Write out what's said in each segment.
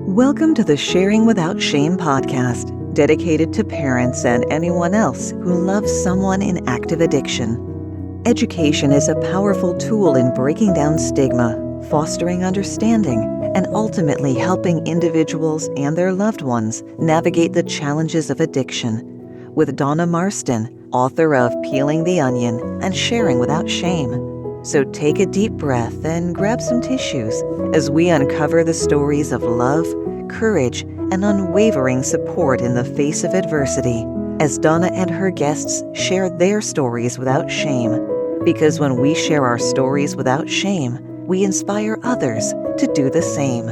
Welcome to the Sharing Without Shame podcast, dedicated to parents and anyone else who loves someone in active addiction. Education is a powerful tool in breaking down stigma, fostering understanding, and ultimately helping individuals and their loved ones navigate the challenges of addiction. With Donna Marston, author of Peeling the Onion and Sharing Without Shame. So take a deep breath and grab some tissues as we uncover the stories of love, courage, and unwavering support in the face of adversity, as Donna and her guests share their stories without shame. Because when we share our stories without shame, we inspire others to do the same.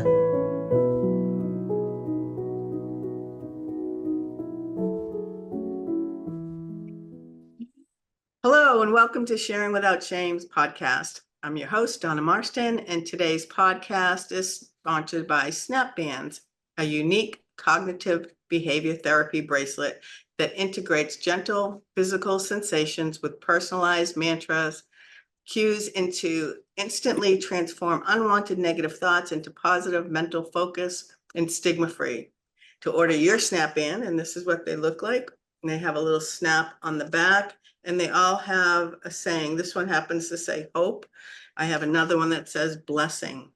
Hello, and welcome to Sharing Without Shame's podcast. I'm your host, Donna Marston, and today's podcast is sponsored by Snap Bands, a unique cognitive behavior therapy bracelet that integrates gentle physical sensations with personalized mantras, cues into instantly transform unwanted negative thoughts into positive mental focus and stigma-free. To order your Snap Band, and this is what they look like, and they have a little snap on the back, and they all have a saying. This one happens to say hope. I have another one that says blessing.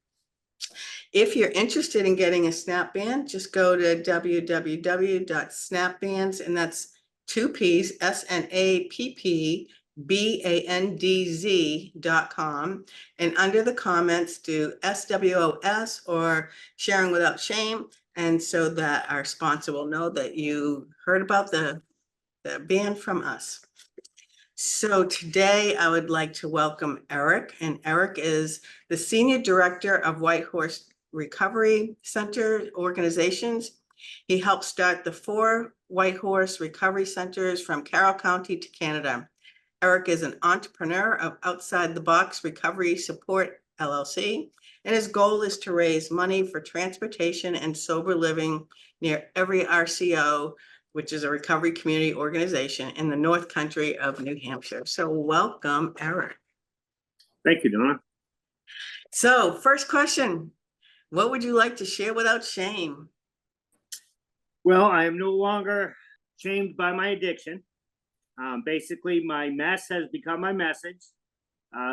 If you're interested in getting a Snap Band, just go to www.snapbands, and that's two P's, SNAPPBANDZ.com. And under the comments, do SWOS or Sharing Without Shame. And so that our sponsor will know that you heard about the band from us. So today I would like to welcome Eric, and Eric is the Senior Director of White Horse Recovery Center organizations. He helped start the 4 White Horse Recovery Centers from Carroll County to Canada. Eric is an entrepreneur of Outside the Box Recovery Support LLC, and his goal is to raise money for transportation and sober living near every RCO, which is a recovery community organization in the North Country of New Hampshire. So welcome, Eric. Thank you, Donna. So first question, what would you like to share without shame? Well, I am no longer shamed by my addiction. Basically, my mess has become my message.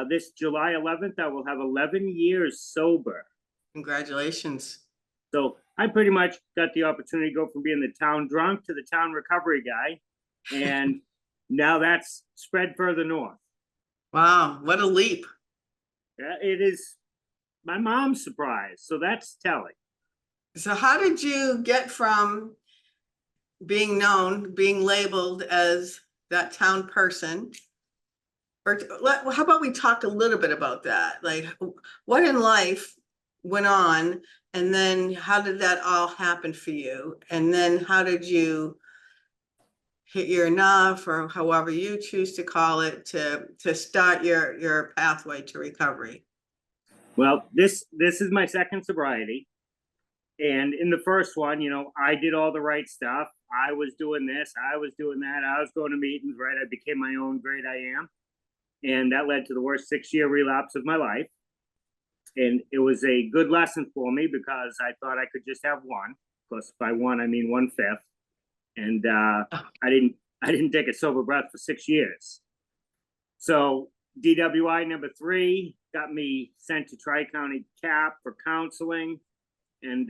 This July 11th, I will have 11 years sober. Congratulations. So I pretty much got the opportunity to go from being the town drunk to the town recovery guy. And now that's spread further north. Wow, what a leap. It is my mom's surprise. So that's telling. So how did you get from being known, being labeled as that town person? Or how about we talk a little bit about that? Like, what in life went on, and then how did that all happen for you? And then how did you hit your enough, or however you choose to call it, to start your pathway to recovery? Well, this is my second sobriety. And in the first one, I did all the right stuff. I was doing this, I was doing that. I was going to meetings, right? I became my own great I am. And that led to the worst 6-year relapse of my life. And it was a good lesson for me because I thought I could just have one. Of course, by one, I mean 1/5. And I didn't take a sober breath for 6 years. So DWI number 3 got me sent to Tri-County CAP for counseling. And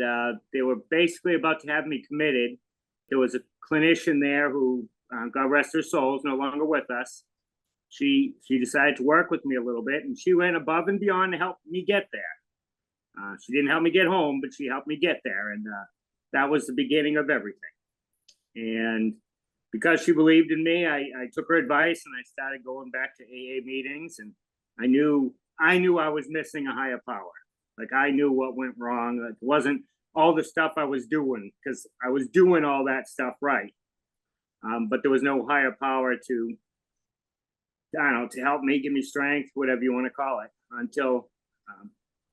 they were basically about to have me committed. There was a clinician there who, God rest her soul, is no longer with us. She decided to work with me a little bit, and she went above and beyond to help me get there. She didn't help me get home, but she helped me get there, and that was the beginning of everything. And because she believed in me, I took her advice, and I started going back to AA meetings, and I knew I was missing a higher power. Like, I knew what went wrong. It wasn't all the stuff I was doing, because I was doing all that stuff right. But there was no higher power to help me, give me strength, whatever you want to call it, until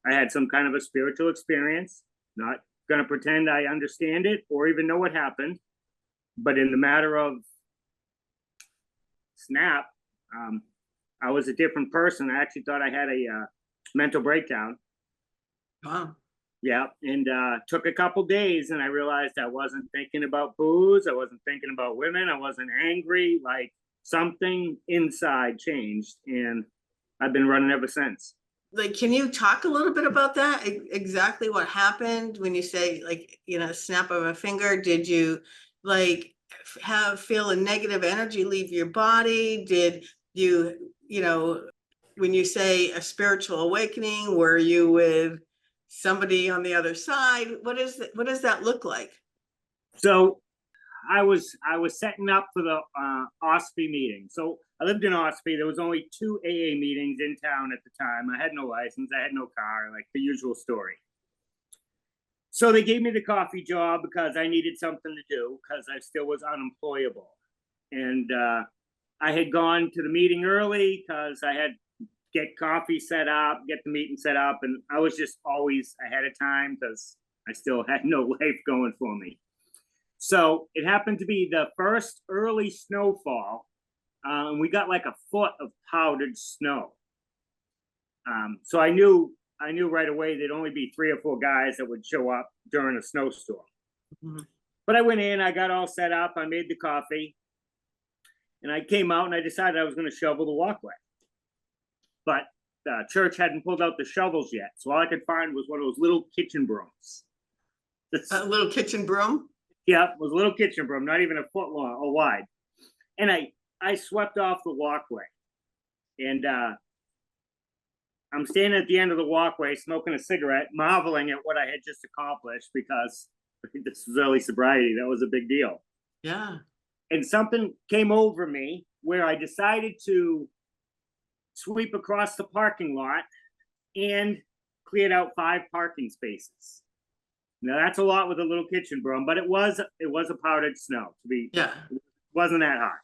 I had some kind of a spiritual experience. Not going to pretend I understand it or even know what happened. But in the matter of snap, I was a different person. I actually thought I had a mental breakdown. Wow. Yeah, and took a couple days, and I realized I wasn't thinking about booze. I wasn't thinking about women. I wasn't angry. Like something inside changed, and I've been running ever since. Like, can you talk a little bit about that? Exactly what happened when you say, like, snap of a finger? Did you like feel a negative energy leave your body? Did you, when you say a spiritual awakening, were you with somebody on the other side? What does that look like? So I was setting up for the OSFI meeting. So I lived in OSFI. There was only 2 AA meetings in town at the time. I had no license. I had no car, like the usual story. So they gave me the coffee job because I needed something to do because I still was unemployable. And I had gone to the meeting early because I had get coffee set up, get the meeting set up. And I was just always ahead of time because I still had no life going for me. So it happened to be the first early snowfall. We got like a foot of powdered snow. So I knew right away there'd only be 3 or 4 guys that would show up during a snowstorm. Mm-hmm. But I went in, I got all set up, I made the coffee, and I came out and I decided I was going to shovel the walkway. But the church hadn't pulled out the shovels yet. So all I could find was one of those little kitchen brooms. A little kitchen broom? Yeah, it was a little kitchen broom, not even a foot long or wide. And I swept off the walkway. And I'm standing at the end of the walkway, smoking a cigarette, marveling at what I had just accomplished because this was early sobriety. That was a big deal. Yeah. And something came over me where I decided to sweep across the parking lot and cleared out 5 parking spaces. Now that's a lot with a little kitchen broom, but it was a powdered snow to be. Yeah. It wasn't that hard.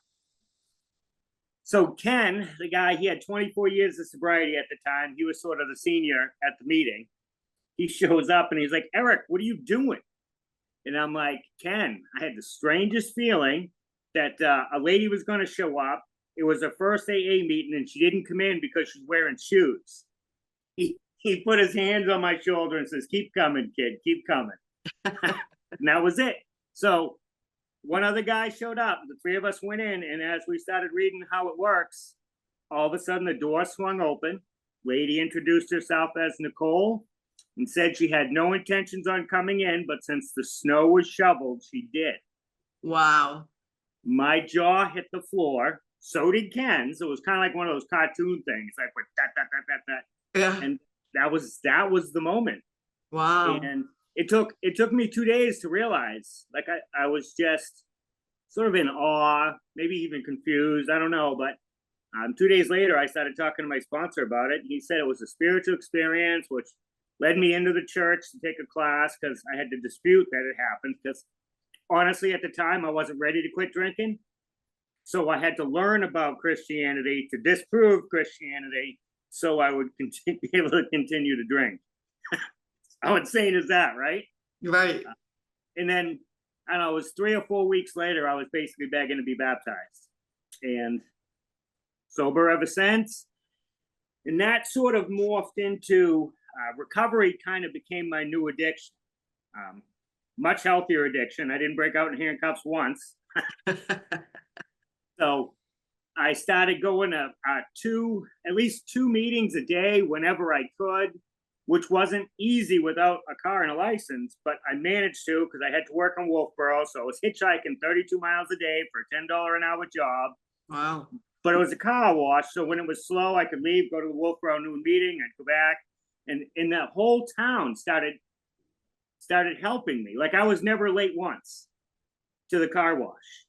So Ken, the guy, he had 24 years of sobriety at the time. He was sort of the senior at the meeting. He shows up and he's like, "Eric, what are you doing?" And I'm like, "Ken, I had the strangest feeling that a lady was going to show up. It was her first AA meeting and she didn't come in because she's wearing shoes." He put his hands on my shoulder and says, "Keep coming, kid, keep coming." And that was it. So one other guy showed up. The 3 of us went in, and as we started reading how it works, all of a sudden the door swung open. Lady introduced herself as Nicole and said she had no intentions on coming in, but since the snow was shoveled, she did. Wow. My jaw hit the floor. So did Ken's. It was kind of like one of those cartoon things, like with that. Yeah. And that was the moment. Wow. And it took me 2 days to realize, like I was just sort of in awe, maybe even confused. I don't know. But 2 days later, I started talking to my sponsor about it. He said it was a spiritual experience, which led me into the church to take a class because I had to dispute that it happened. Because honestly, at the time, I wasn't ready to quit drinking. So I had to learn about Christianity to disprove Christianity so I would be able to continue to drink. How insane is that, right? Right. And then, I don't know, it was 3 or 4 weeks later, I was basically begging to be baptized. And sober ever since. And that sort of morphed into recovery, kind of became my new addiction. Much healthier addiction. I didn't break out in handcuffs once. So I started going to at least two meetings a day whenever I could, which wasn't easy without a car and a license, but I managed to because I had to work on Wolfboro. So I was hitchhiking 32 miles a day for a $10 an hour job. Wow. But it was a car wash. So when it was slow, I could leave, go to the Wolfboro noon meeting, I'd go back. And the whole town started helping me. Like I was never late once to the car wash.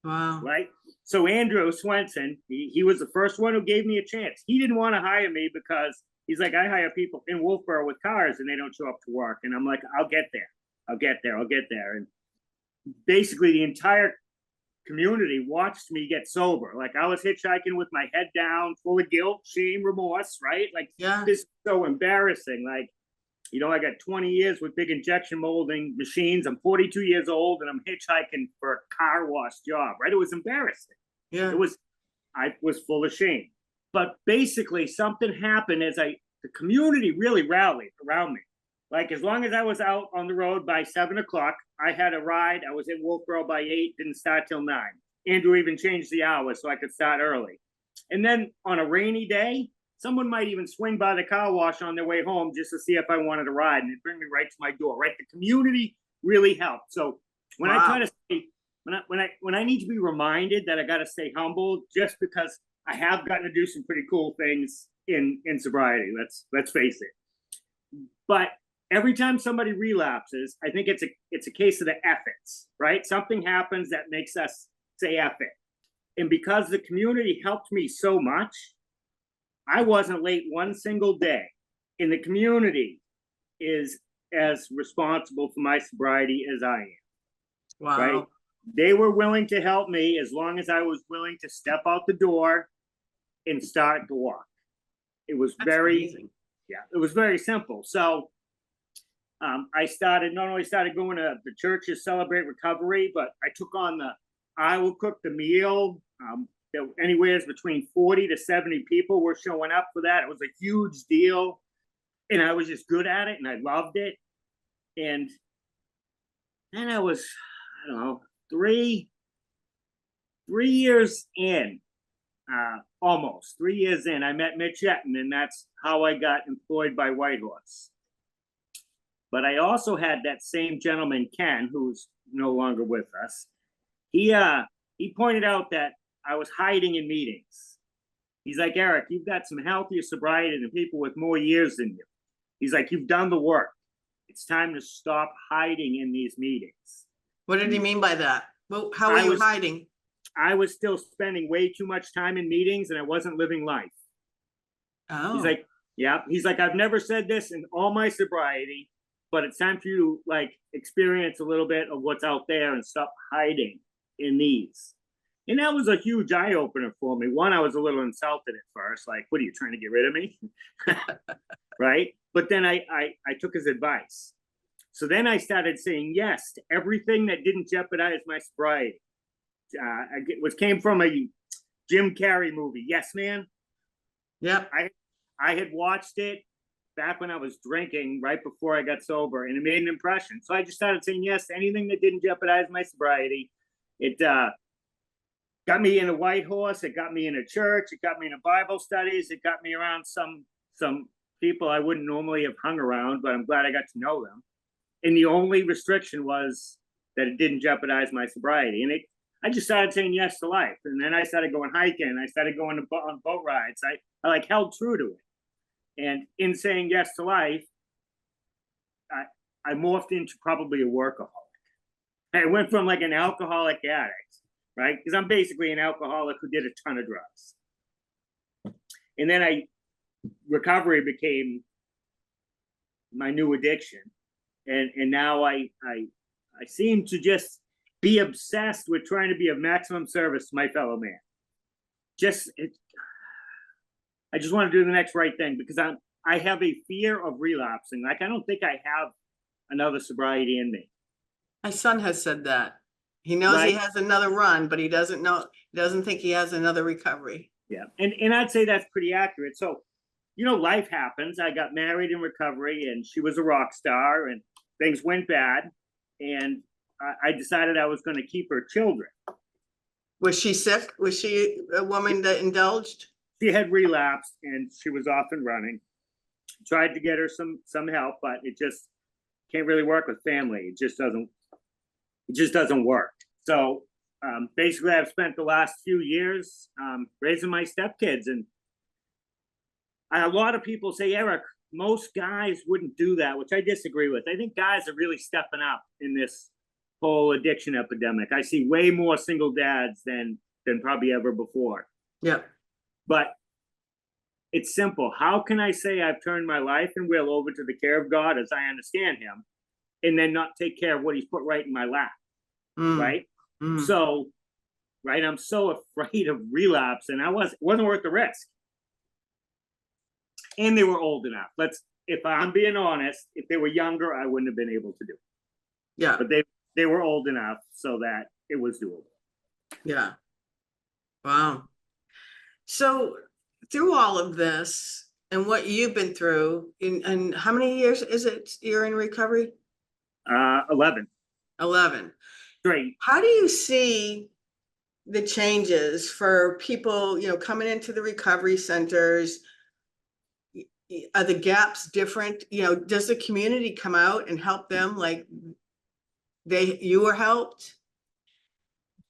Wow. Right. So Andrew Swenson, he was the first one who gave me a chance. He didn't want to hire me because he's like, I hire people in Wolfboro with cars and they don't show up to work. And I'm like, I'll get there. And basically the entire community watched me get sober. Like I was hitchhiking with my head down, full of guilt, shame, remorse, right? Like this is so embarrassing. Like, you know, I got 20 years with big injection molding machines. I'm 42 years old and I'm hitchhiking for a car wash job, right? It was embarrassing. Yeah. I was full of shame. But basically something happened as the community really rallied around me. Like, as long as I was out on the road by 7 o'clock, I had a ride. I was in Wolfboro by 8, didn't start till 9. Andrew even changed the hours so I could start early. And then on a rainy day, someone might even swing by the car wash on their way home just to see if I wanted to ride, and it'd bring me right to my door. Right, the community really helped. So when I try to stay, when I need to be reminded that I got to stay humble, just because I have gotten to do some pretty cool things in sobriety. Let's face it. But every time somebody relapses, I think it's a case of the efforts, right? Something happens that makes us say F it. And because the community helped me so much, I wasn't late one single day. And the community is as responsible for my sobriety as I am. Wow. Right? They were willing to help me as long as I was willing to step out the door and start to walk. It was Amazing. it was very simple. So I not only started going to the church to celebrate recovery, but I took on I will cook the meal. Anywhere between 40 to 70 people were showing up for that. It was a huge deal. And I was just good at it and I loved it. And then I was, I don't know, 3 years in, almost 3 years in, I met Mitch Etten, and that's how I got employed by Whitehorse. But I also had that same gentleman, Ken, who's no longer with us. He pointed out that I was hiding in meetings. He's like, Eric, you've got some healthier sobriety than people with more years than you. He's like, you've done the work. It's time to stop hiding in these meetings. What did he mean by that? Well, how were you hiding? I was still spending way too much time in meetings and I wasn't living life. Oh. He's like, yeah. He's like, I've never said this in all my sobriety, but it's time for you to like experience a little bit of what's out there and stop hiding in these. And that was a huge eye opener for me. One, I was a little insulted at first, like, what are you trying to get rid of me? Right? But then I took his advice. So then I started saying yes to everything that didn't jeopardize my sobriety. Came from a Jim Carrey movie, Yes Man. Yep. I had watched it back when I was drinking, right before I got sober, and it made an impression. So I just started saying yes to anything that didn't jeopardize my sobriety. It got me in a Whitehorse. It got me in a church. It got me into Bible studies. It got me around some people I wouldn't normally have hung around, but I'm glad I got to know them. And the only restriction was that it didn't jeopardize my sobriety. And I just started saying yes to life. And then I started going hiking. I started going on boat rides. I like held true to it. And in saying yes to life, I morphed into probably a workaholic. I went from like an alcoholic addict, right? Because I'm basically an alcoholic who did a ton of drugs. And then recovery became my new addiction. And now I seem to just be obsessed with trying to be of maximum service to my fellow man. I just want to do the next right thing because I have a fear of relapsing. Like, I don't think I have another sobriety in me. My son has said that. He knows he has another run, but he doesn't think he has another recovery. Yeah. And I'd say that's pretty accurate. So, life happens. I got married in recovery and she was a rock star and things went bad. And I decided I was going to keep her children. Was she sick? Was she a woman that indulged? She had relapsed and she was off and running. Tried to get her some help, but it just can't really work with family. It just doesn't work. So basically I've spent the last few years raising my stepkids, and a lot of people say, Eric, most guys wouldn't do that, which I disagree with. I think guys are really stepping up in this whole addiction epidemic. I see way more single dads than probably ever before. Yeah. But it's simple. How can I say I've turned my life and will over to the care of God as I understand him, and then not take care of what he's put right in my lap? Right? So, right, I'm so afraid of relapse, and it wasn't worth the risk. And they were old enough. If I'm being honest, if they were younger, I wouldn't have been able to do it. Yeah. But they were old enough so that it was doable. Yeah. Wow. So through all of this, and what you've been through and how many years is it you're in recovery? 11. 11. Great. How do you see the changes for people, coming into the recovery centers? Are the gaps different? Does the community come out and help them like you were helped?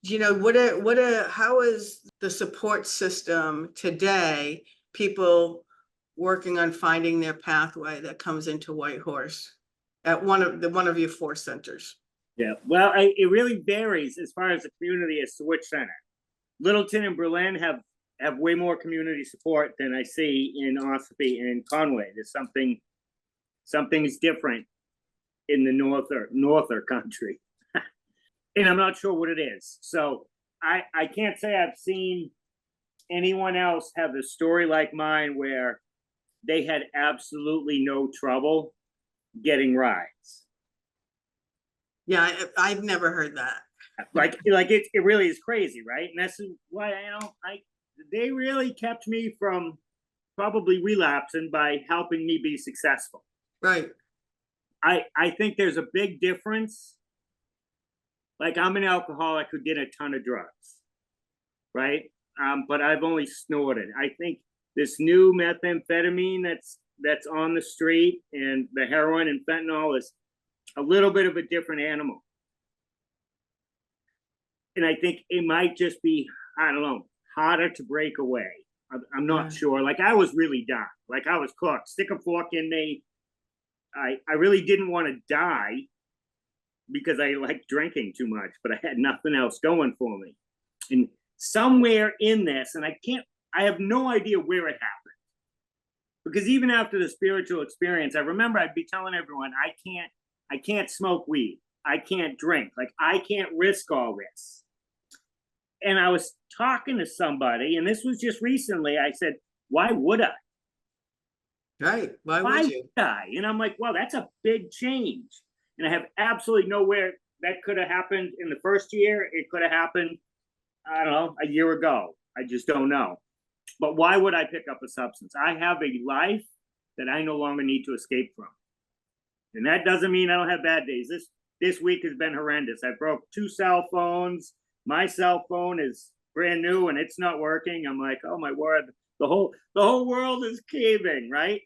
How is the support system today, people working on finding their pathway that comes into Whitehorse at one of your 4 centers? Yeah, well, it really varies as far as the community as to which center. Littleton and Berlin have way more community support than I see in Ossipee and Conway. There's something's different in the norther country. And I'm not sure what it is. So I can't say I've seen anyone else have a story like mine where they had absolutely no trouble getting rides. Yeah, I've never heard that. Like it really is crazy, right? And that's why they really kept me from probably relapsing by helping me be successful. Right. I think there's a big difference. Like I'm an alcoholic who did a ton of drugs, right? But I've only snorted. I think this new methamphetamine that's on the street and the heroin and fentanyl is a little bit of a different animal. And I think it might just be, I don't know, harder to break away. I'm not sure. Like I was really done. Like I was cooked. Stick a fork in me. I really didn't want to die because I liked drinking too much, but I had nothing else going for me. And somewhere in this, and I have no idea where it happened. Because even after the spiritual experience, I remember I'd be telling everyone, I can't smoke weed. I can't drink. Like I can't risk all this. And I was talking to somebody, and this was just recently, I said, why would I? Right. Why Why would you? would I? And I'm like, well, that's a big change. And I have absolutely nowhere that could have happened in the first year. It could have happened, I don't know, a year ago. I just don't know. But why would I pick up a substance? I have a life that I no longer need to escape from. And that doesn't mean I don't have bad days. This week has been horrendous. I broke 2 cell phones. My cell phone is brand new and it's not working. I'm like, oh my word, the whole world is caving, right?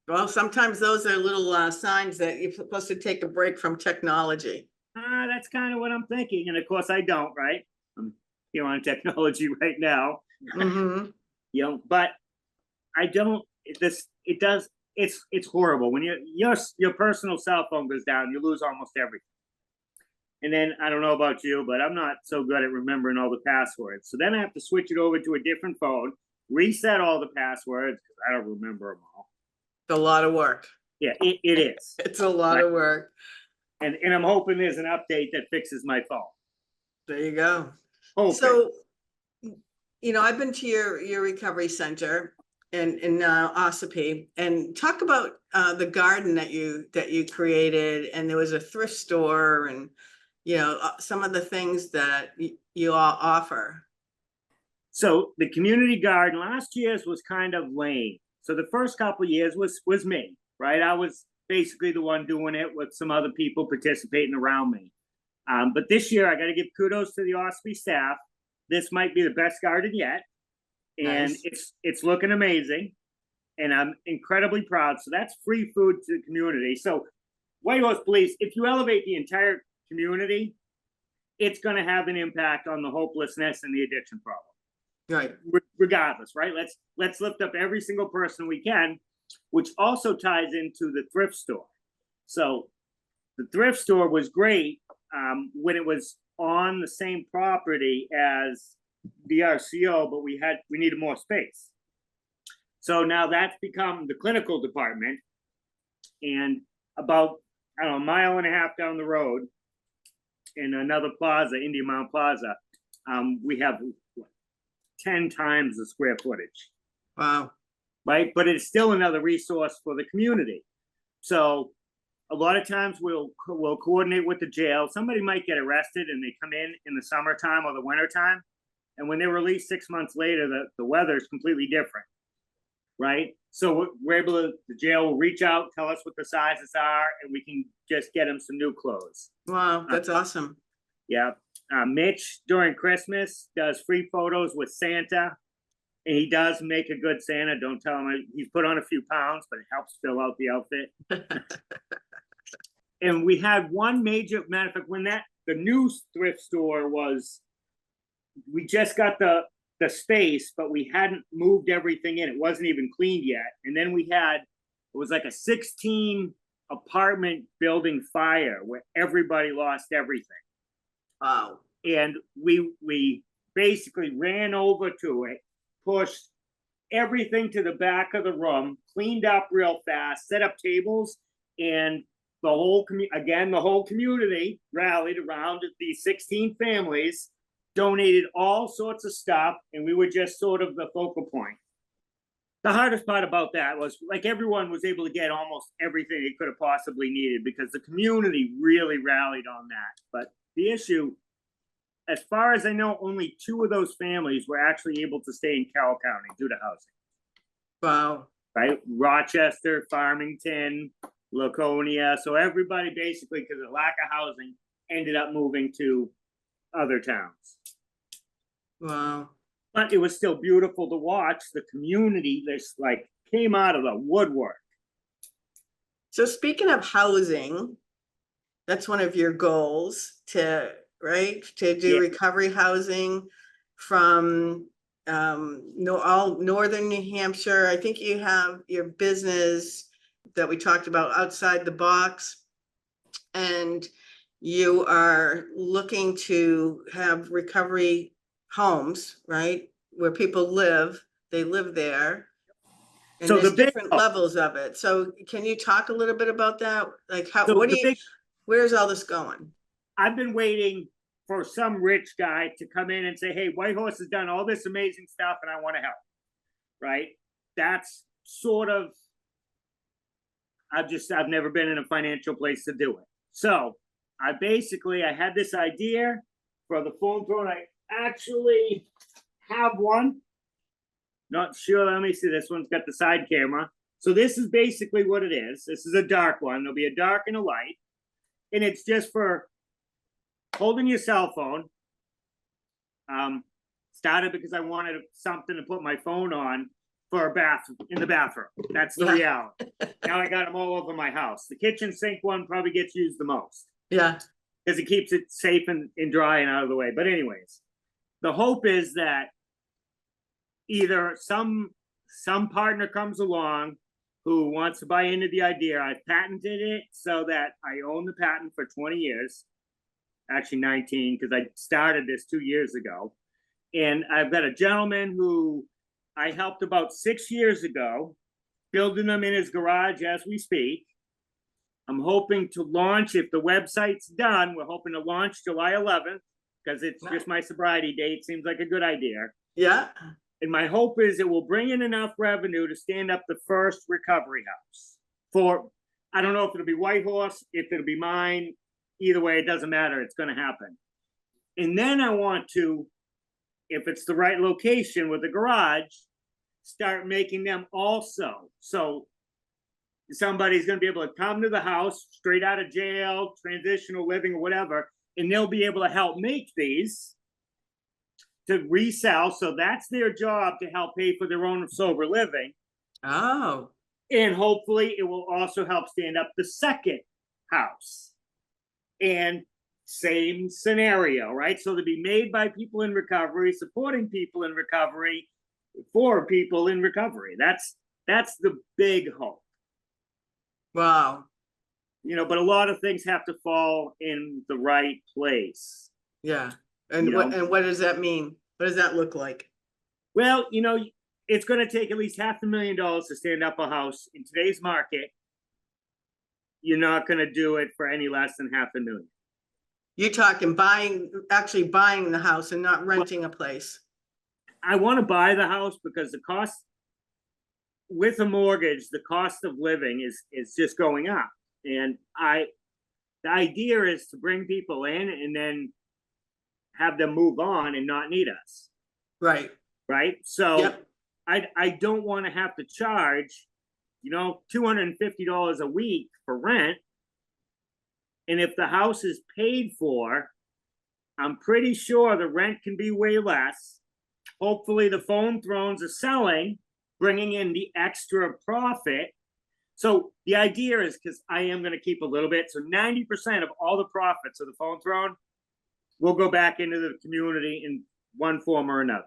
Well, sometimes those are little signs that you're supposed to take a break from technology. That's kind of what I'm thinking. And of course I don't, right? I'm here on technology right now. Mm-hmm. But I don't, it's horrible. When your personal cell phone goes down, you lose almost everything. And then I don't know about you, but I'm not so good at remembering all the passwords. So then I have to switch it over to a different phone, reset all the passwords because I don't remember them all. It's a lot of work. Yeah, it is. It's a lot of work. And I'm hoping there's an update that fixes my phone. There you go. Hoping. So, I've been to your recovery center in Ossipee, and talk about the garden that you created, and there was a thrift store, and some of the things that you all offer. So the community garden last year's was kind of lame. So the first couple of years was me, right? I was basically the one doing it with some other people participating around me. But this year I got to give kudos to the Ossipee staff. This might be the best garden yet. And nice. It's looking amazing. And I'm incredibly proud. So that's free food to the community. So Whitehorse Police, if you elevate the entire community, it's going to have an impact on the hopelessness and the addiction problem. Right. Regardless, right? Let's lift up every single person we can, which also ties into the thrift store. So the thrift store was great when it was on the same property as the RCO, but we needed more space. So now that's become the clinical department, and about, I don't know, a mile and a half down the road in another plaza, Indian Mount Plaza, we have 10 times the square footage. Wow. Right? But it's still another resource for the community. So a lot of times we'll coordinate with the jail. Somebody might get arrested and they come in the summertime or the wintertime. And when they're released 6 months later, the weather is completely different. right? So we're able to, the jail will reach out, tell us what the sizes are, and we can just get them some new clothes. Wow, that's awesome. Yeah. Mitch during Christmas does free photos with Santa, and he does make a good Santa. Don't tell him he's put on a few pounds, but it helps fill out the outfit. And we had one major, matter of fact, when the new thrift store was, we just got the space, but we hadn't moved everything in. It wasn't even cleaned yet. And then it was like a 16 apartment building fire where everybody lost everything. Wow. And we basically ran over to it, pushed everything to the back of the room, cleaned up real fast, set up tables, and the whole community rallied around these 16 families, donated all sorts of stuff, and we were just sort of the focal point. The hardest part about that was, like, everyone was able to get almost everything they could have possibly needed because the community really rallied on that. But the issue, as far as I know, only 2 of those families were actually able to stay in Carroll County due to housing. Wow. Right? Rochester, Farmington, Laconia. So everybody basically, because of lack of housing, ended up moving to other towns. Wow. But it was still beautiful to watch. The community just like came out of the woodwork. So speaking of housing, that's one of your goals to do recovery housing from all Northern New Hampshire. I think you have your business that we talked about, Outside the Box, and you are looking to have recovery homes, right? Where people live, they live there. And So there's different levels of it. So can you talk a little bit about that? Like where's all this going? I've been waiting for some rich guy to come in and say, hey, Whitehorse has done all this amazing stuff and I want to help. Right? That's sort of, I've never been in a financial place to do it. So I had this idea for the phone throne. I actually have one. Not sure. Let me see. This one's got the side camera. So this is basically what it is. This is a dark one. There'll be a dark and a light. And it's just for holding your cell phone. Started because I wanted something to put my phone on for in the bathroom. That's the reality. Now I got them all over my house. The kitchen sink one probably gets used the most. Yeah. Because it keeps it safe and dry and out of the way. But anyways, the hope is that either some partner comes along who wants to buy into the idea. I've patented it so that I own the patent for 20 years. Actually 19, because I started this 2 years ago. And I've got a gentleman who I helped about 6 years ago, building them in his garage as we speak. I'm hoping to launch, if the website's done, we're hoping to launch July 11th, because it's just my sobriety date. Seems like a good idea. Yeah. And my hope is it will bring in enough revenue to stand up the first recovery house. I don't know if it'll be Whitehorse, if it'll be mine. Either way, it doesn't matter. It's going to happen. And then I want to, if it's the right location with the garage, start making them also. So somebody's going to be able to come to the house straight out of jail, transitional living or whatever, and they'll be able to help make these to resell. So that's their job, to help pay for their own sober living. Oh. And hopefully it will also help stand up the second house. And same scenario, right? So to be made by people in recovery, supporting people in recovery, for people in recovery. That's the big hope. Wow. But a lot of things have to fall in the right place. Yeah. And what does that mean? What does that look like? Well, it's going to take at least $500,000 to stand up a house in today's market. You're not going to do it for any less than $500,000. You're talking actually buying the house and not renting a place. I want to buy the house because the cost with a mortgage, the cost of living is just going up. And the idea is to bring people in and then have them move on and not need us. Right. Right. So I don't want to have to charge, $250 a week for rent. And if the house is paid for, I'm pretty sure the rent can be way less. Hopefully the phone thrones are selling, bringing in the extra profit. So the idea is, because I am going to keep a little bit, so 90% of all the profits of the phone throne will go back into the community in one form or another.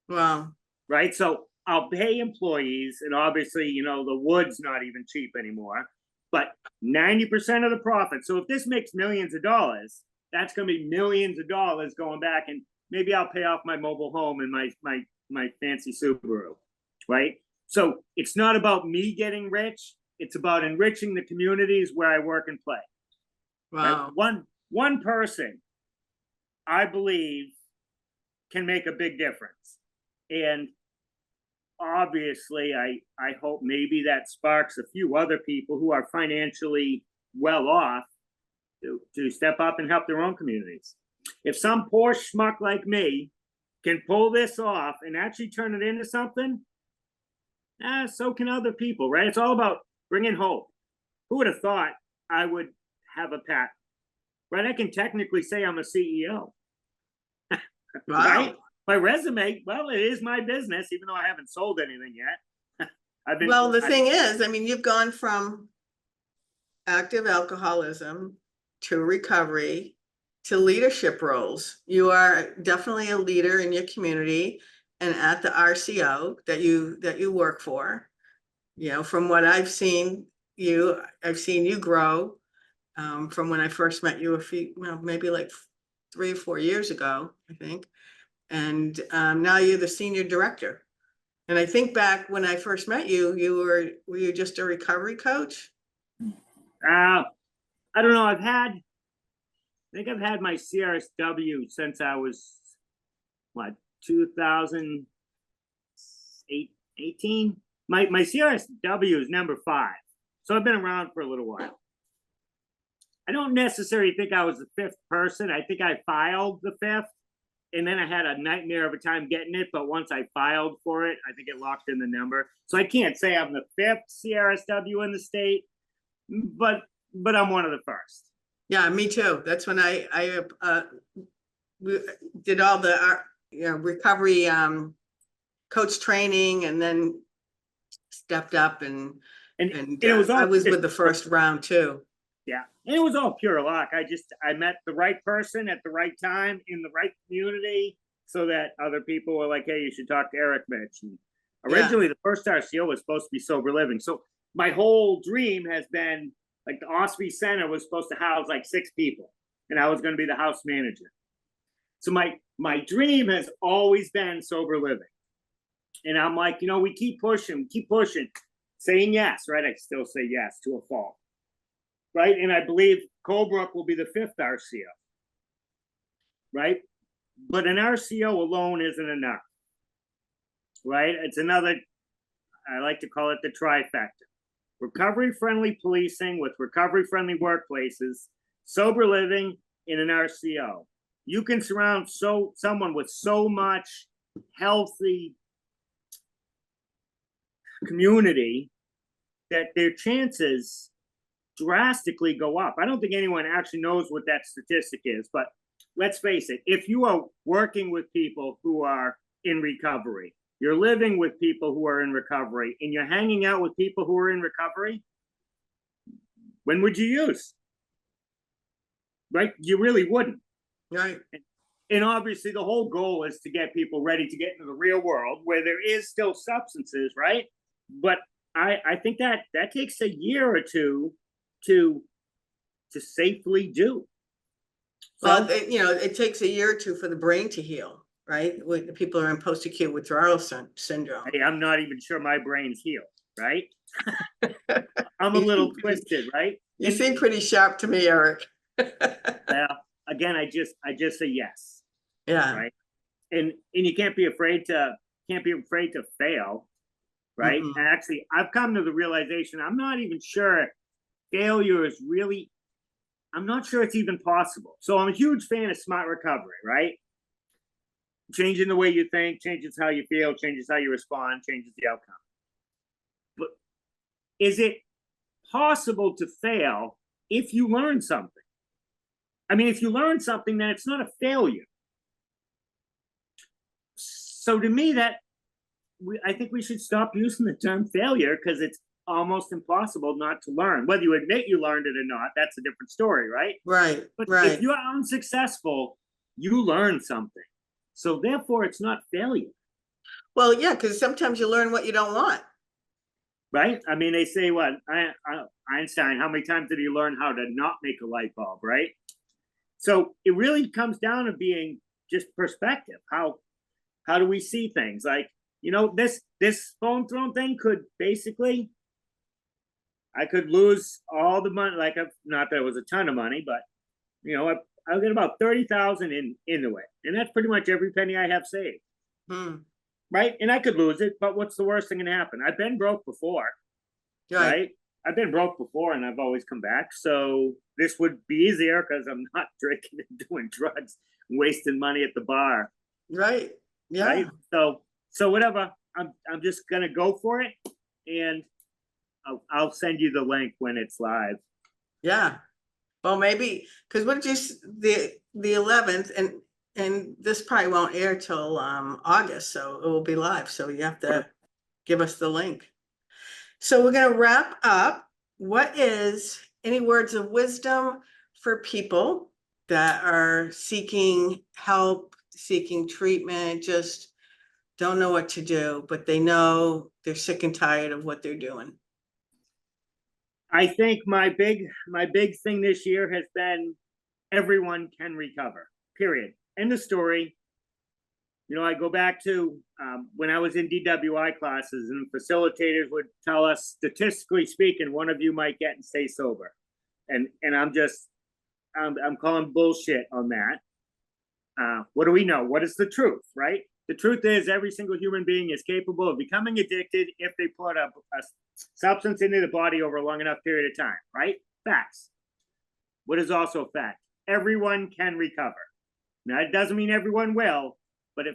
Wow. Right? So I'll pay employees, and obviously, the wood's not even cheap anymore, but 90% of the profit. So if this makes millions of dollars, that's going to be millions of dollars going back, and maybe I'll pay off my mobile home and my fancy Subaru, right? So it's not about me getting rich. It's about enriching the communities where I work and play. Wow. Right? One person, I believe, can make a big difference. And obviously, I hope maybe that sparks a few other people who are financially well off to step up and help their own communities. If some poor schmuck like me can pull this off and actually turn it into something, so can other people, right? It's all about bringing hope. Who would have thought I would have a patent, right? I can technically say I'm a CEO. Wow. Right? My resume, well, it is my business, even though I haven't sold anything yet. The thing is, I mean, you've gone from active alcoholism to recovery to leadership roles. You are definitely a leader in your community and at the RCO that you work for. From what I've seen you grow from when I first met you maybe like 3 or 4 years ago, I think. And now you're the senior director. And I think back when I first met you, were you just a recovery coach? I don't know. I think I've had my CRSW since I was 2018. My CRSW is number 5, so I've been around for a little while. I don't necessarily think I was the 5th person. I think I filed the 5th, and then I had a nightmare of a time getting it. But once I filed for it, I think it locked in the number. So I can't say I'm the 5th CRSW in the state, but I'm one of the first. Yeah, me too. That's when I did all the recovery coach training, and then stepped up and it was I was with the first round too. Yeah, and it was all pure luck. I met the right person at the right time in the right community, so that other people were like, "Hey, you should talk to Eric Mitch." And originally, the first RCO was supposed to be sober living. So my whole dream has been, like, the Osby Center was supposed to house like 6 people, and I was going to be the house manager. So my dream has always been sober living. And I'm like, we keep pushing, saying yes, right? I still say yes to a fault, right? And I believe Colebrook will be the 5th RCO, right? But an RCO alone isn't enough, right? It's another, I like to call it the trifecta. Recovery-friendly policing with recovery-friendly workplaces, sober living in an RCO. You can surround someone with so much healthy community that their chances drastically go up. I don't think anyone actually knows what that statistic is, but let's face it, if you are working with people who are in recovery, you're living with people who are in recovery, and you're hanging out with people who are in recovery, when would you use? Right? You really wouldn't. Right. And obviously the whole goal is to get people ready to get into the real world where there is still substances, right? But I think that takes a year or two to safely do. Well, it takes a year or two for the brain to heal, right? When people are in post-acute withdrawal syndrome. Hey, I'm not even sure my brain's healed, right? I'm a little twisted, right? You seem pretty sharp to me, Eric. Well, again, I just say yes. Yeah. Right. And you can't be afraid to fail. Right. Mm-hmm. And actually, I've come to the realization I'm not even sure failure is really, I'm not sure it's even possible. So I'm a huge fan of smart recovery, right? changing the way you think changes how you feel, changes how you respond, changes the outcome. But is it possible to fail if you learn something? I mean, if you learn something, then it's not a failure. So to me, I think we should stop using the term failure, because it's almost impossible not to learn. Whether you admit you learned it or not, that's a different story, right? Right, But right. if you are unsuccessful, you learn something. So therefore, it's not failure. Well, yeah, because sometimes you learn what you don't want. Right? I mean, they say what? Einstein, how many times did he learn how to not make a light bulb, right? So it really comes down to being just perspective. How do we see things? Like, you know, this phone throne thing could basically, I could lose all the money. Like, not that it was a ton of money, but you know, I'll get about 30,000 into it, and that's pretty much every penny I have saved. Right? And I could lose it, but what's the worst thing can happen? I've been broke before, right? I've been broke before, and I've always come back. So this would be easier because I'm not drinking and doing drugs, wasting money at the bar. Right. Yeah. Right. So whatever. I'm just gonna go for it, and I'll send you the link when it's live. Yeah. Well, maybe because what just the 11th, and this probably won't air till August, so it will be live. So you have to give us the link. So we're gonna wrap up. What is any words of wisdom for people that are seeking help, seeking treatment, just don't know what to do, but they know they're sick and tired of what they're doing? I think my big thing this year has been everyone can recover. Period. End of story. You know, I go back to when I was in DWI classes, and facilitators would tell us, statistically speaking, one of you might get and stay sober, and I'm calling bullshit on that. What do we know? What is the truth, right? The truth is every single human being is capable of becoming addicted if they put a substance into the body over a long enough period of time, right? Facts. What is also a fact? Everyone can recover. Now, it doesn't mean everyone will, but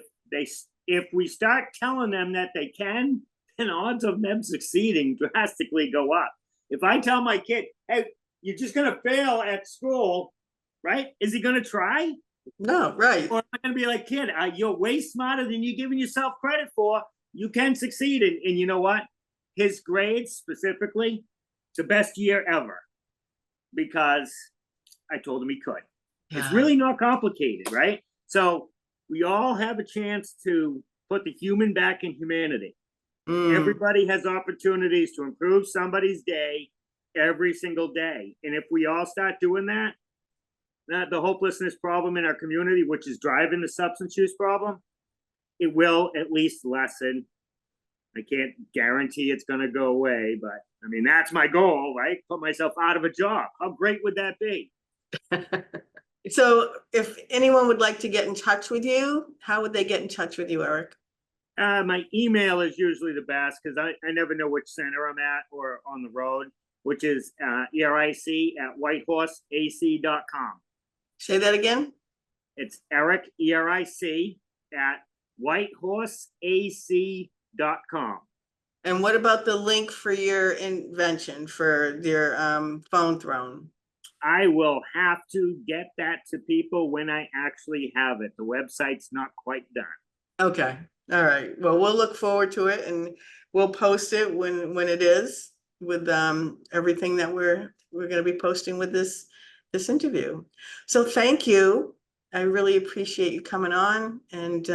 if we start telling them that they can, then odds of them succeeding drastically go up. If I tell my kid, hey, you're just going to fail at school, right? Is he going to try? No, right. Or am I going to be like, kid, you're way smarter than you're giving yourself credit for. You can succeed. And you know what? His grades specifically, it's the best year ever because I told him he could. Yeah. It's really not complicated, right? So we all have a chance to put the human back in humanity. Everybody has opportunities to improve somebody's day every single day. And if we all start doing that, the hopelessness problem in our community, which is driving the substance use problem, it will at least lessen. I can't guarantee it's going to go away, but I mean, that's my goal, right? Put myself out of a job. How great would that be? So if anyone would like to get in touch with you, how would they get in touch with you, Eric? My email is usually the best because I never know which center I'm at or on the road, which is eric@whitehorseac.com. Say that again. It's Eric, ERIC, at whitehorseac.com. And what about the link for your invention, for your phone throne? I will have to get that to people when I actually have it. The website's not quite done. Okay. All right. Well, we'll look forward to it, and we'll post it when it is, with everything that we're going to be posting with this interview. So thank you. I really appreciate you coming on, and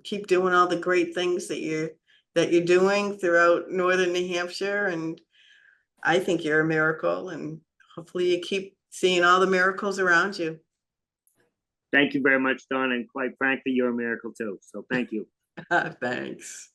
keep doing all the great things that you're doing throughout Northern New Hampshire. And I think you're a miracle, and hopefully you keep seeing all the miracles around you. Thank you very much, Donna. And quite frankly, you're a miracle too. So thank you. Thanks.